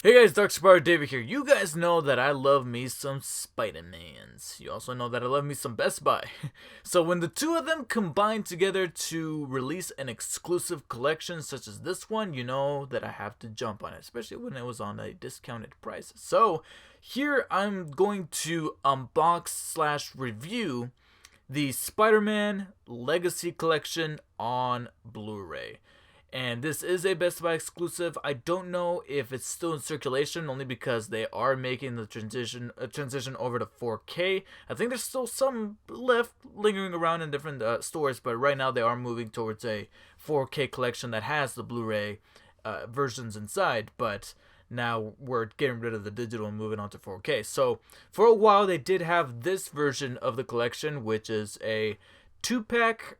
Hey guys, Dark Spider David here. You guys know that I love me some Spider-Mans. You also know that I love me some Best Buy. So when the two of them combine together to release an exclusive collection such as this one, you know that I have to jump on it, especially when it was on a discounted price. So here I'm going to unbox slash review the Spider-Man Legacy Collection on Blu-ray. And this is a Best Buy exclusive. I don't know if it's still in circulation, only because they are making the transition over to 4K. I think there's still some left lingering around in different stores, but right now they are moving towards a 4K collection that has the Blu-ray versions inside. But now we're getting rid of the digital and moving on to 4K. So for a while they did have this version of the collection, which is a 2-pack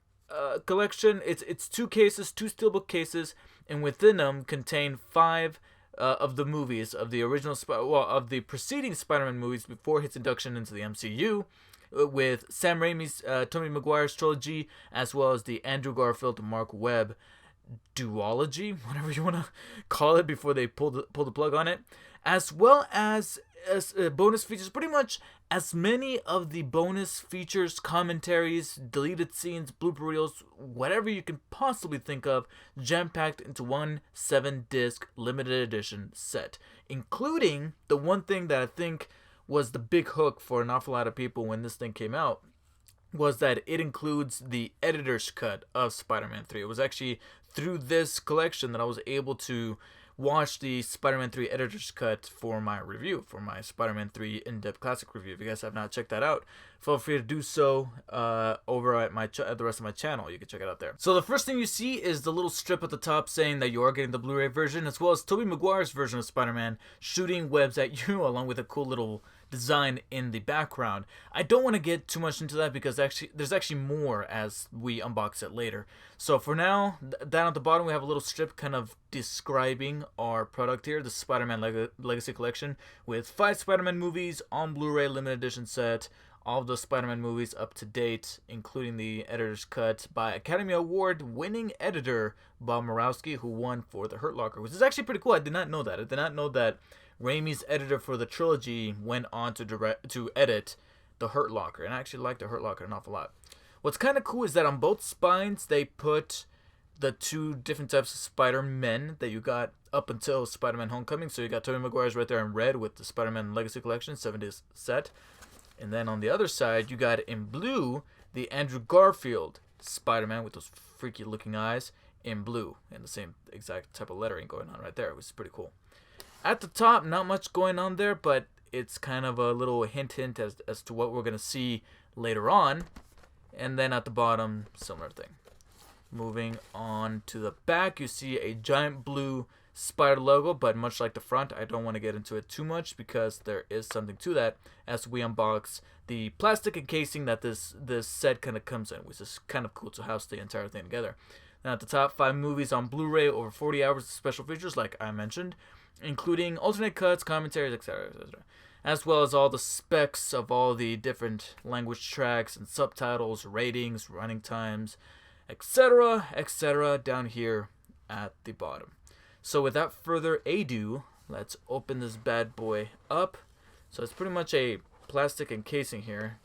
collection. It's two cases, two steelbook cases, and within them contain five of the movies of the original of the preceding Spider-Man movies before his induction into the MCU, with Sam Raimi's Tobey Mcguire's trilogy, as well as the Andrew Garfield and Mark Webb duology, whatever you want to call it, before they pull the plug on it, as well as bonus features. Pretty much as many of the bonus features, commentaries, deleted scenes, blooper reels, whatever you can possibly think of, jam-packed into one 7-disc limited edition set, including the one thing that I think was the big hook for an awful lot of people when this thing came out, was that it includes the editor's cut of Spider-Man 3. It was actually through this collection that I was able to watch the Spider-Man 3 editor's cut for my review, for my Spider-Man 3 in-depth classic review. If you guys have not checked that out, feel free to do so over at the rest of my channel. You can check it out there. So the first thing you see is the little strip at the top saying that you are getting the Blu-ray version, as well as Tobey Maguire's version of Spider-Man shooting webs at you, along with a cool little design in the background. I don't want to get too much into that because there's actually more as we unbox it later. So for now, down at the bottom we have a little strip kind of describing our product here, the Spider-Man Legacy Collection, with 5 Spider-Man movies on Blu-ray limited edition set, all of the Spider-Man movies up to date, including the editor's cut by Academy Award winning editor Bob Murawski, who won for The Hurt Locker, which is actually pretty cool. I did not know that. I did not know that Raimi's editor for the trilogy went on to edit The Hurt Locker, and I actually like The Hurt Locker an awful lot. What's kind of cool is that on both spines they put the two different types of Spider-Men that you got up until Spider-Man Homecoming. So you got Tobey Maguire's right there in red with the Spider-Man Legacy Collection 7-disc set. And then on the other side, you got in blue the Andrew Garfield Spider-Man with those freaky looking eyes in blue, and the same exact type of lettering going on right there, which is pretty cool. At the top, not much going on there, but it's kind of a little hint as to what we're going to see later on. And then at the bottom, similar thing. Moving on to the back, you see a giant blue spider logo, but much like the front, I don't want to get into it too much because there is something to that as we unbox the plastic encasing that this set kind of comes in, which is kind of cool to house the entire thing together. And at the top, 5 movies on Blu-ray, over 40 hours of special features, like I mentioned, including alternate cuts, commentaries, etc., etc., as well as all the specs of all the different language tracks and subtitles, ratings, running times, etc., etc., down here at the bottom. So without further ado, let's open this bad boy up. So it's pretty much a plastic encasing here.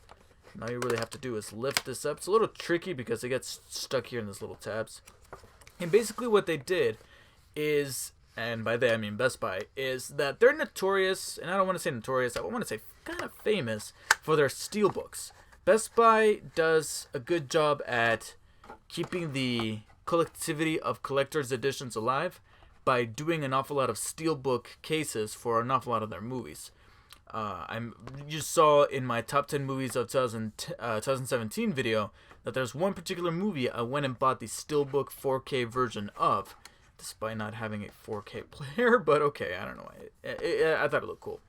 All you really have to do is lift this up. It's a little tricky because it gets stuck here in these little tabs. And basically what they did is, and by they I mean Best Buy, is that they're notorious, and I don't want to say notorious, I want to say kind of famous for their steelbooks. Best Buy does a good job at keeping the collectivity of collector's editions alive by doing an awful lot of steelbook cases for an awful lot of their movies. You saw in my top 10 movies of 2017 video that there's one particular movie I went and bought the steelbook 4K version of, despite not having a 4K player, but okay, I don't know. I thought it looked cool.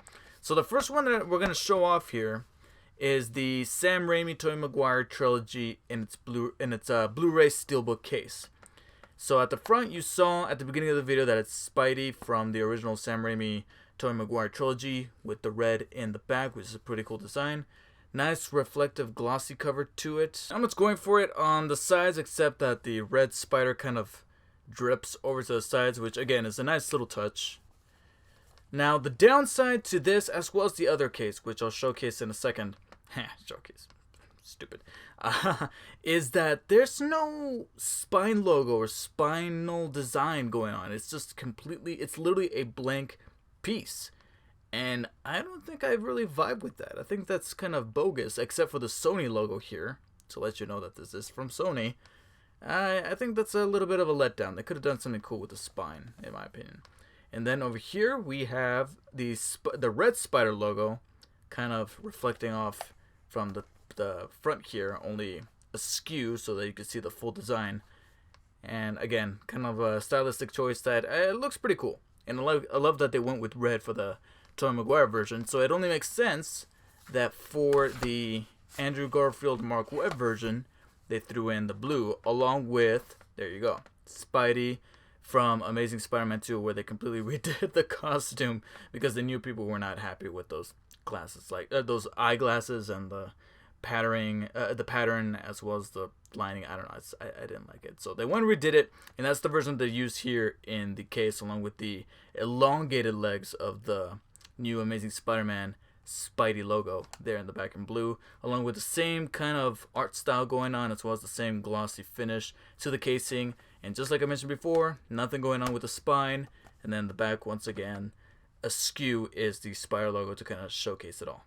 So the first one that we're going to show off here is the Sam Raimi Tobey Maguire trilogy in its Blu-ray steelbook case. So at the front, you saw at the beginning of the video that it's Spidey from the original Sam Raimi Tobey Maguire trilogy with the red in the back, which is a pretty cool design. Nice reflective glossy cover to it. Not much going for it on the sides, except that the red spider kind of drips over to the sides, which again is a nice little touch. Now, the downside to this, as well as the other case, which I'll showcase in a second, showcase, stupid, is that there's no spine logo or spinal design going on. It's just it's literally a blank piece. And I don't think I really vibe with that. I think that's kind of bogus, except for the Sony logo here, to let you know that this is from Sony. I think that's a little bit of a letdown. They could have done something cool with the spine, in my opinion. And then over here we have the red spider logo, kind of reflecting off from the front here, only askew so that you can see the full design. And again, kind of a stylistic choice that it looks pretty cool. And I love that they went with red for the Tobey Mcguire version. So it only makes sense that for the Andrew Garfield Mark Webb version, they threw in the blue along with, there you go, Spidey from Amazing Spider-Man 2, where they completely redid the costume because they knew people were not happy with those glasses, like those eyeglasses and the pattern as well as the lining. I don't know, I didn't like it, so they went and redid it, and that's the version they used here in the case, along with the elongated legs of the new Amazing Spider-Man Spidey logo there in the back in blue, along with the same kind of art style going on, as well as the same glossy finish to the casing. And just like I mentioned before, nothing going on with the spine. And then the back, once again, askew is the Spider logo to kind of showcase it all.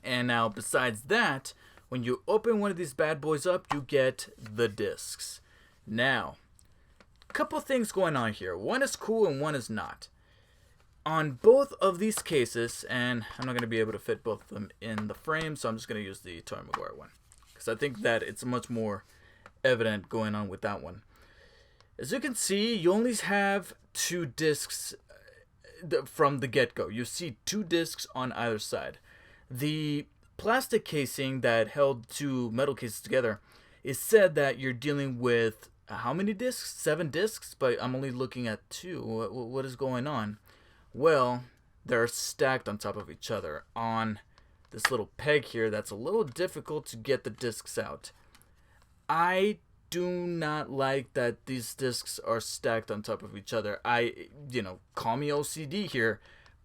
And now, besides that, when you open one of these bad boys up, you get the discs. Now, a couple things going on here. One is cool and one is not. On both of these cases, and I'm not going to be able to fit both of them in the frame, so I'm just going to use the Tobey Mcguire one, because I think that it's much more evident going on with that one. As you can see, you only have 2 discs from the get-go. You see 2 discs on either side. The plastic casing that held 2 metal cases together is said that you're dealing with how many discs? 7 discs, but I'm only looking at 2. What is going on? Well, they're stacked on top of each other on this little peg here that's a little difficult to get the discs out. I do not like that these discs are stacked on top of each other. Call me OCD here,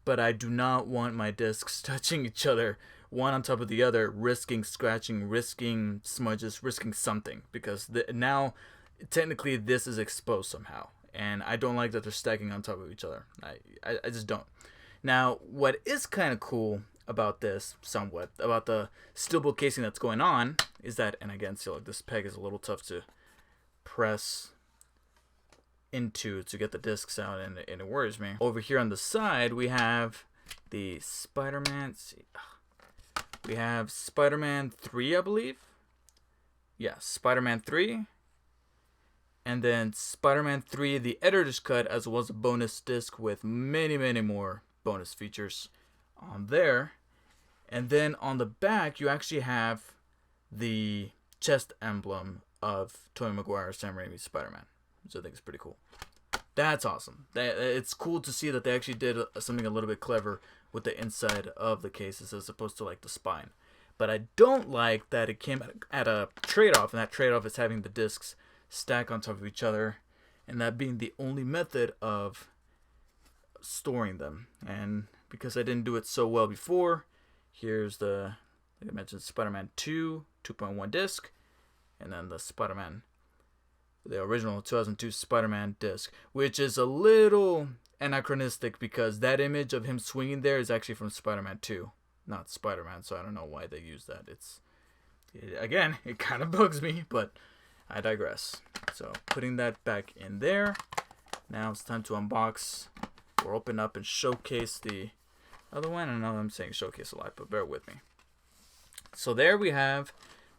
but I do not want my discs touching each other, one on top of the other, risking scratching, risking smudges, risking something, because now technically this is exposed somehow. And I don't like that they're stacking on top of each other. I just don't. Now, what is kind of cool about this, somewhat, about the steelbook casing that's going on, is that, and again, see, like, this peg is a little tough to press into to get the discs out, and it worries me. Over here on the side, we have the Spider-Man. We have Spider-Man 3, I believe. Yeah, Spider-Man 3. And then Spider-Man 3, the editor's cut, as well as a bonus disc with many, many more bonus features on there. And then on the back, you actually have the chest emblem of Tobey Mcguire, Sam Raimi's Spider-Man, which I think is pretty cool. That's awesome. It's cool to see that they actually did something a little bit clever with the inside of the cases as opposed to like the spine. But I don't like that it came at a trade-off, and that trade-off is having the discs stack on top of each other, and that being the only method of storing them. And because I didn't do it so well before, here's the, like I mentioned, Spider-Man 2 2.1 disc, and then the the original 2002 Spider-Man disc, which is a little anachronistic because that image of him swinging there is actually from Spider-Man 2, not Spider-Man, so I don't know why they use that. Again, it kind of bugs me, but I digress. So putting that back in there. Now it's time to unbox or open up and showcase the other one. I know I'm saying showcase a lot, but bear with me. So there we have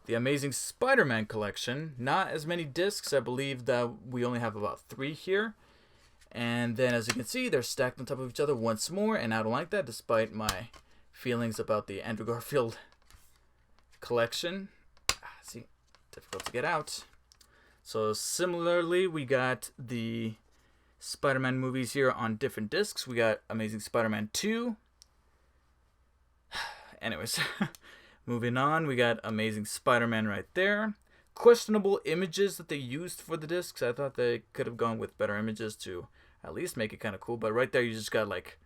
the Amazing Spider-Man collection. Not as many discs. I believe that we only have about 3 here. And then as you can see, they're stacked on top of each other once more. And I don't like that, despite my feelings about the Andrew Garfield collection. See, difficult to get out. So similarly, we got the Spider-Man movies here on different discs. We got Amazing Spider-Man 2. Anyways, moving on, we got Amazing Spider-Man right there. Questionable images that they used for the discs. I thought they could have gone with better images to at least make it kind of cool. But right there, you just got like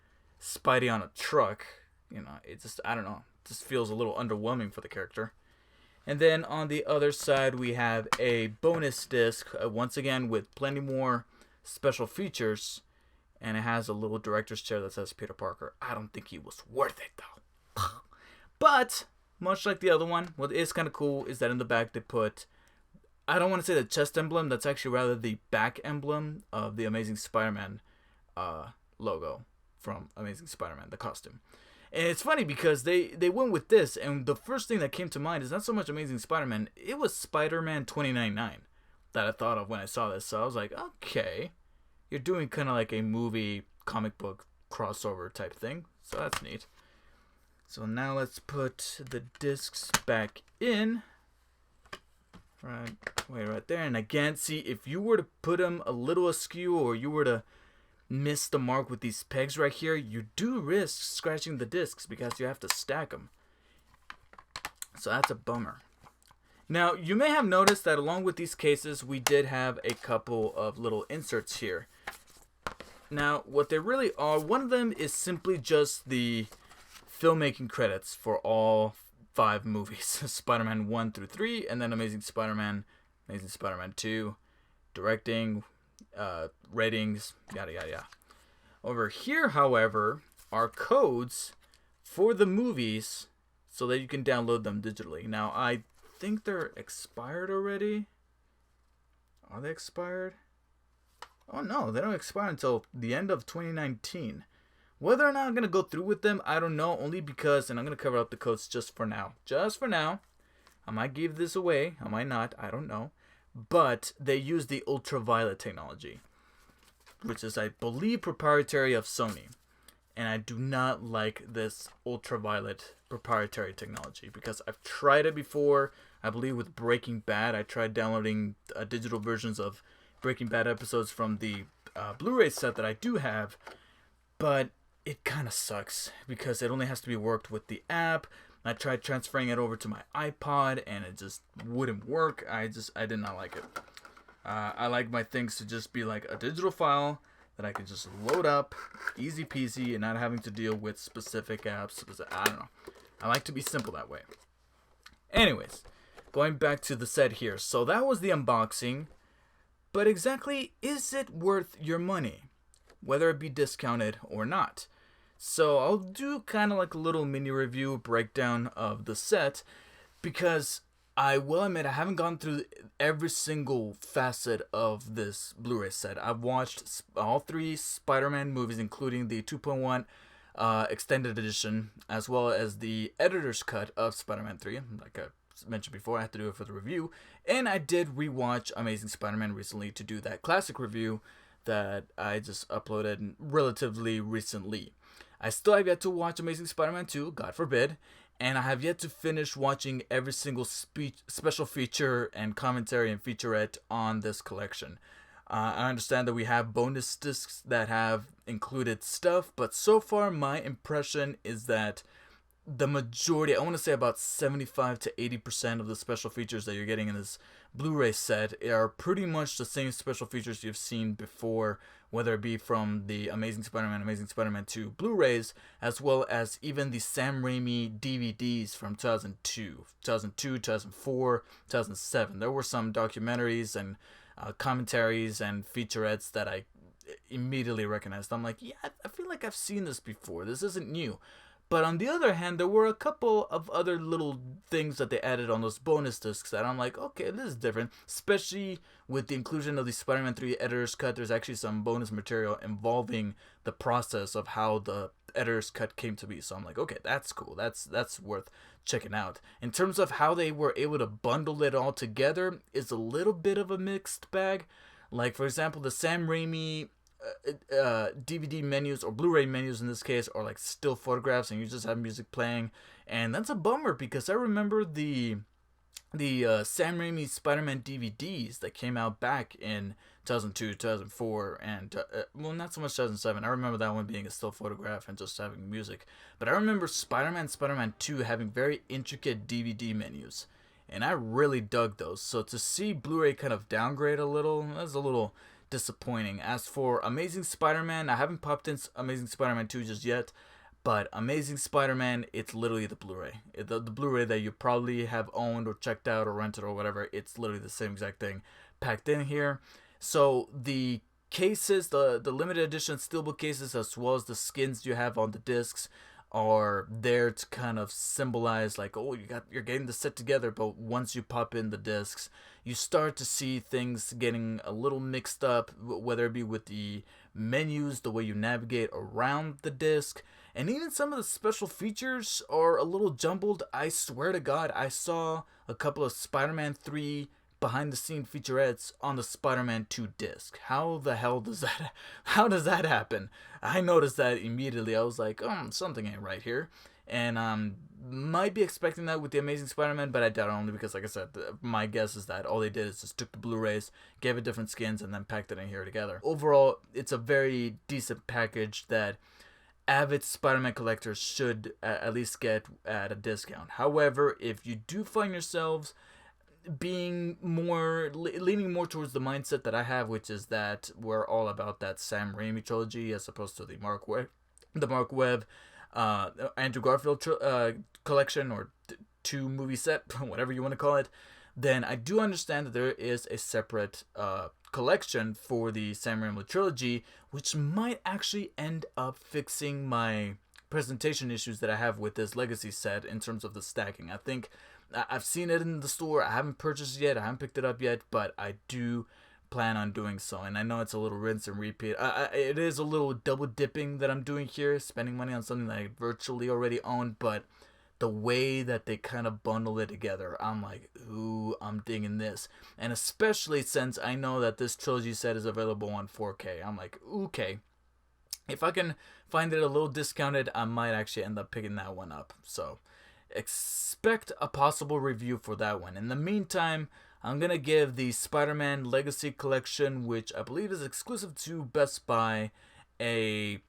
Spidey on a truck. It just, I don't know, just feels a little underwhelming for the character. And then on the other side, we have a bonus disc, once again with plenty more special features, and it has a little director's chair that says Peter Parker. I don't think he was worth it though. But much like the other one, what is kind of cool is that in the back they put, I don't want to say the chest emblem, that's actually rather the back emblem of the Amazing Spider-Man logo from Amazing Spider-Man, the costume. And it's funny because they went with this, and the first thing that came to mind is not so much Amazing Spider-Man, it was Spider-Man 2099 that I thought of when I saw this. So I was like, okay, you're doing kind of like a movie comic book crossover type thing. So that's neat. So now let's put the discs back in. Right there. And again, see, if you were to put them a little askew, or you were to miss the mark with these pegs right here, you do risk scratching the discs because you have to stack them. So that's a bummer. Now, you may have noticed that along with these cases, we did have a couple of little inserts here. Now, what they really are, one of them is simply just the filmmaking credits for all 5 movies. Spider-Man 1 through 3, and then Amazing Spider-Man 2, directing, ratings, yada yada yada. Over here, however, are codes for the movies so that you can download them digitally. Now, I think they're expired already. Are they expired? Oh no, they don't expire until the end of 2019. Whether or not I'm going to go through with them, I don't know, only because, and I'm going to cover up the codes just for now. Just for now. I might give this away, I might not, I don't know. But they use the ultraviolet technology, which is, I believe, proprietary of Sony. And I do not like this ultraviolet proprietary technology because I've tried it before. I believe with Breaking Bad, I tried downloading digital versions of Breaking Bad episodes from the Blu-ray set that I do have. But it kind of sucks because it only has to be worked with the app. I tried transferring it over to my iPod and it just wouldn't work. I did not like it. I like my things to just be like a digital file that I can just load up, easy peasy, and not having to deal with specific apps. Because I don't know. I like to be simple that way. Anyways, going back to the set here. So that was the unboxing. But exactly, is it worth your money? Whether it be discounted or not. So I'll do kind of like a little mini review breakdown of the set, because I will admit I haven't gone through every single facet of this Blu-ray set. I've watched all 3 Spider-Man movies, including the 2.1 extended edition, as well as the editor's cut of Spider-Man 3. Like I mentioned before, I had to do it for the review. And I did rewatch Amazing Spider-Man recently to do that classic review that I just uploaded relatively recently. I still have yet to watch Amazing Spider-Man 2, God forbid, and I have yet to finish watching every single special feature and commentary and featurette on this collection. I understand that we have bonus discs that have included stuff, but so far my impression is that the majority, I want to say about 75 to 80% of the special features that you're getting in this Blu-ray set are pretty much the same special features you've seen before, whether it be from the Amazing Spider-Man 2 Blu-rays, as well as even the Sam Raimi DVDs from 2002, 2004, 2007. There were some documentaries and commentaries and featurettes that I immediately recognized. I'm like, yeah, I feel like I've seen this before. This isn't new. But on the other hand, there were a couple of other little things that they added on those bonus discs that I'm like, okay, this is different. Especially with the inclusion of the Spider-Man 3 editor's cut, there's actually some bonus material involving the process of how the editor's cut came to be. So I'm like, okay, that's cool. That's worth checking out. In terms of how they were able to bundle it all together, is a little bit of a mixed bag. Like, for example, the Sam Raimi DVD menus, or Blu-ray menus in this case, are like still photographs and you just have music playing, and that's a bummer because I remember the Sam Raimi Spider-Man DVDs that came out back in 2002, 2004, and well, not so much 2007. I remember that one being a still photograph and just having music, but I remember Spider-Man 2 having very intricate DVD menus, and I really dug those. So to see Blu-ray kind of downgrade a little, that's a little disappointing. As for Amazing Spider-Man, I haven't popped in Amazing Spider-Man 2 just yet, but Amazing Spider-Man, it's literally the Blu-ray. The Blu-ray that you probably have owned or checked out or rented or whatever, it's literally the same exact thing packed in here. So the cases, the limited edition steelbook cases, as well as the skins you have on the discs, are there to kind of symbolize like, oh, you're getting the set together. But once you pop in the discs, you start to see things getting a little mixed up, whether it be with the menus, the way you navigate around the disc, and even some of the special features are a little jumbled. I swear to God, I saw a couple of Spider-Man 3 behind the scene featurettes on the Spider-Man 2 disc. How the hell does that happen? I noticed that immediately. I was like, something ain't right here. And might be expecting that with the Amazing Spider-Man, but I doubt it, only because, like I said, my guess is that all they did is just took the Blu-rays, gave it different skins, and then packed it in here together. Overall, it's a very decent package that avid Spider-Man collectors should at least get at a discount. However, if you do find yourselves leaning more towards the mindset that I have, which is that we're all about that Sam Raimi trilogy as opposed to the Mark Webb, Andrew Garfield collection, or 2 movie set, whatever you want to call it, then I do understand that there is a separate collection for the Sam Raimi trilogy, which might actually end up fixing my presentation issues that I have with this legacy set in terms of the stacking. I think I've seen it in the store. I haven't purchased it yet. I haven't picked it up yet, but I do plan on doing so. And I know it's a little rinse and repeat. It is a little double dipping that I'm doing here, spending money on something that I virtually already own, but the way that they kind of bundle it together, I'm like, ooh, I'm digging this. And especially since I know that this trilogy set is available on 4K. I'm like, okay, if I can find it a little discounted, I might actually end up picking that one up. So expect a possible review for that one. In the meantime, I'm going to give the Spider-Man Legacy Collection, which I believe is exclusive to Best Buy, a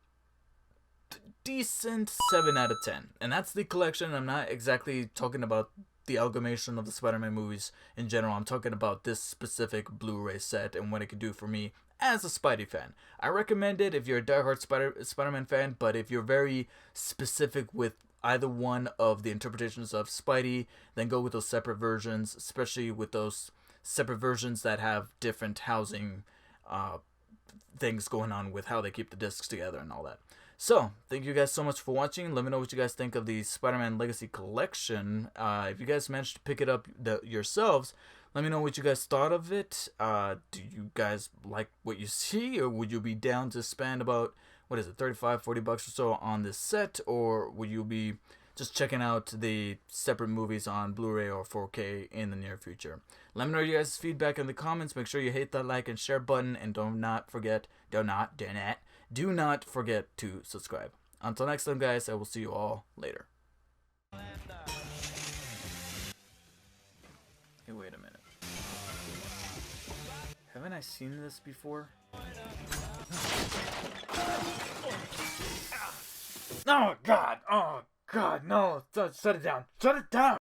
decent 7 out of 10. And that's the collection. I'm not exactly talking about the amalgamation of the Spider-Man movies in general. I'm talking about this specific Blu-ray set and what it could do for me as a Spidey fan. I recommend it if you're a diehard Spider-Man fan, but if you're very specific with either one of the interpretations of Spidey, then go with those separate versions, especially with those separate versions that have different housing things going on with how they keep the discs together and all that. So, thank you guys so much for watching. Let me know what you guys think of the Spider-Man Legacy Collection. If you guys managed to pick it up yourselves, let me know what you guys thought of it. Do you guys like what you see, or would you be down to spend about, what is it, $35-40 or so on this set, or would you be just checking out the separate movies on Blu-ray or 4K in the near future? Let me know your guys' feedback in the comments. Make sure you hit that like and share button, and do not forget to subscribe. Until next time, guys, I will see you all later. Hey, wait a minute. Haven't I seen this before? Oh, God! Oh, God, no! Shut it down! Shut it down!